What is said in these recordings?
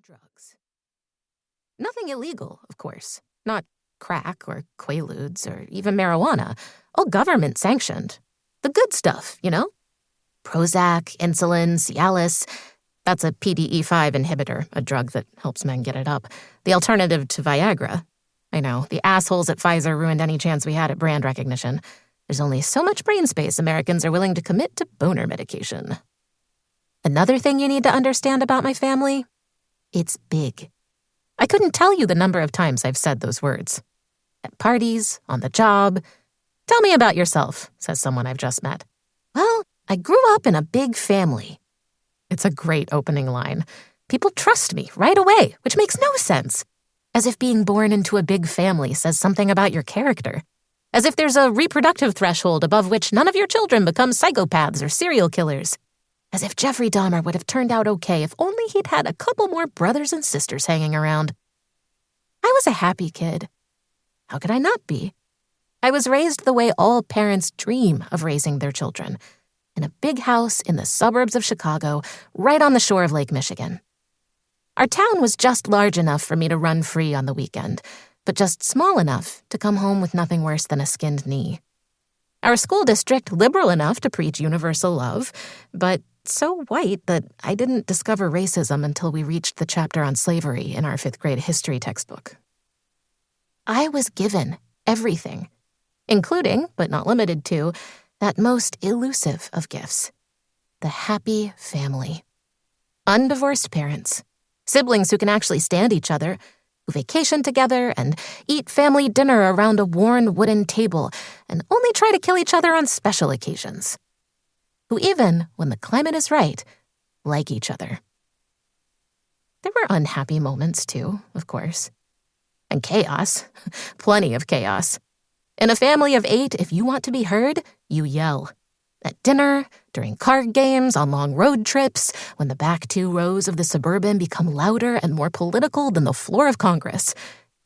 drugs. Nothing illegal, of course. Not crack or quaaludes or even marijuana. All government-sanctioned. The good stuff, you know? Prozac, insulin, Cialis. That's a PDE5 inhibitor, a drug that helps men get it up. The alternative to Viagra. I know, the assholes at Pfizer ruined any chance we had at brand recognition. There's only so much brain space Americans are willing to commit to boner medication. Another thing you need to understand about my family? It's big. I couldn't tell you the number of times I've said those words. At parties, on the job. Tell me about yourself, says someone I've just met. Well, I grew up in a big family. It's a great opening line. People trust me right away, which makes no sense. As if being born into a big family says something about your character. As if there's a reproductive threshold above which none of your children become psychopaths or serial killers. As if Jeffrey Dahmer would have turned out okay if only he'd had a couple more brothers and sisters hanging around. I was a happy kid. How could I not be? I was raised the way all parents dream of raising their children, in a big house in the suburbs of Chicago, right on the shore of Lake Michigan. Our town was just large enough for me to run free on the weekend, but just small enough to come home with nothing worse than a skinned knee. Our school district liberal enough to preach universal love, but so white that I didn't discover racism until we reached the chapter on slavery in our 5th grade history textbook. I was given everything, including, but not limited to, that most elusive of gifts, the happy family. Undivorced parents, siblings who can actually stand each other, who vacation together and eat family dinner around a worn wooden table and only try to kill each other on special occasions. Who even, when the climate is right, like each other. There were unhappy moments too, of course. And chaos. Plenty of chaos. In a family of 8, if you want to be heard, you yell. At dinner, during card games, on long road trips, when the back 2 rows of the Suburban become louder and more political than the floor of Congress.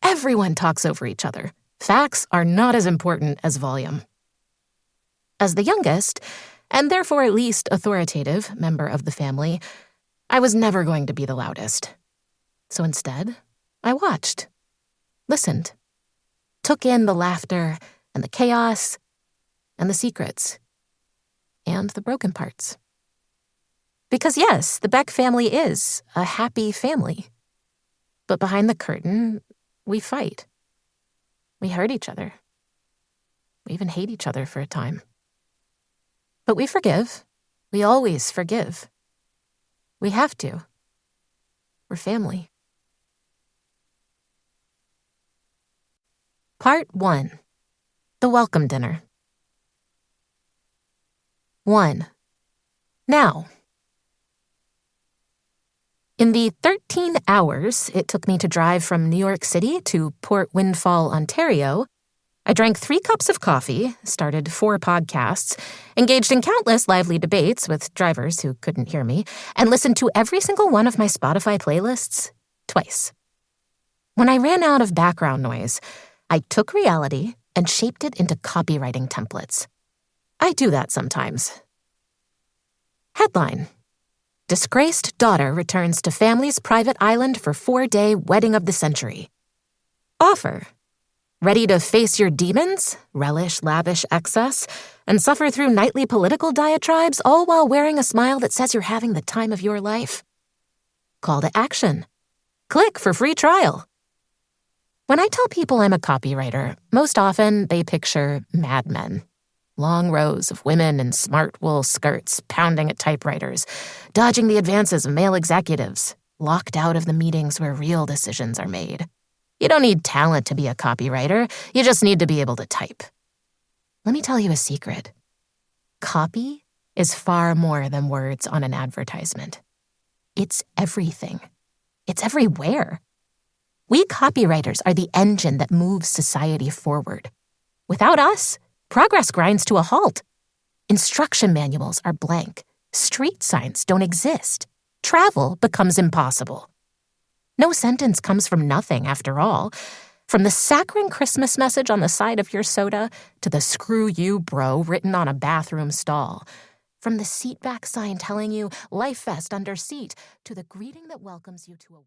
Everyone talks over each other. Facts are not as important as volume. As the youngest, and therefore least authoritative member of the family, I was never going to be the loudest. So instead, I watched, listened, took in the laughter and the chaos and the secrets and the broken parts. Because yes, the Beck family is a happy family. But behind the curtain, we fight. We hurt each other. We even hate each other for a time. But we forgive. We always forgive. We have to. We're family. Part 1. The Welcome Dinner. 1. Now. In the 13 hours it took me to drive from New York City to Port Windfall, Ontario, I drank 3 cups of coffee, started 4 podcasts, engaged in countless lively debates with drivers who couldn't hear me, and listened to every single one of my Spotify playlists twice. When I ran out of background noise, I took reality and shaped it into copywriting templates. I do that sometimes. Headline: Disgraced daughter returns to family's private island for 4-day wedding of the century. Offer: Ready to face your demons, relish lavish excess, and suffer through nightly political diatribes, all while wearing a smile that says you're having the time of your life? Call to action. Click for free trial. When I tell people I'm a copywriter, most often they picture Mad Men. Long rows of women in smart wool skirts pounding at typewriters, dodging the advances of male executives, locked out of the meetings where real decisions are made. You don't need talent to be a copywriter. You just need to be able to type. Let me tell you a secret. Copy is far more than words on an advertisement. It's everything. It's everywhere. We copywriters are the engine that moves society forward. Without us, progress grinds to a halt. Instruction manuals are blank. Street signs don't exist. Travel becomes impossible. No sentence comes from nothing, after all. From the saccharine Christmas message on the side of your soda to the "screw you, bro" written on a bathroom stall. From the seatback sign telling you "life vest under seat" to the greeting that welcomes you to a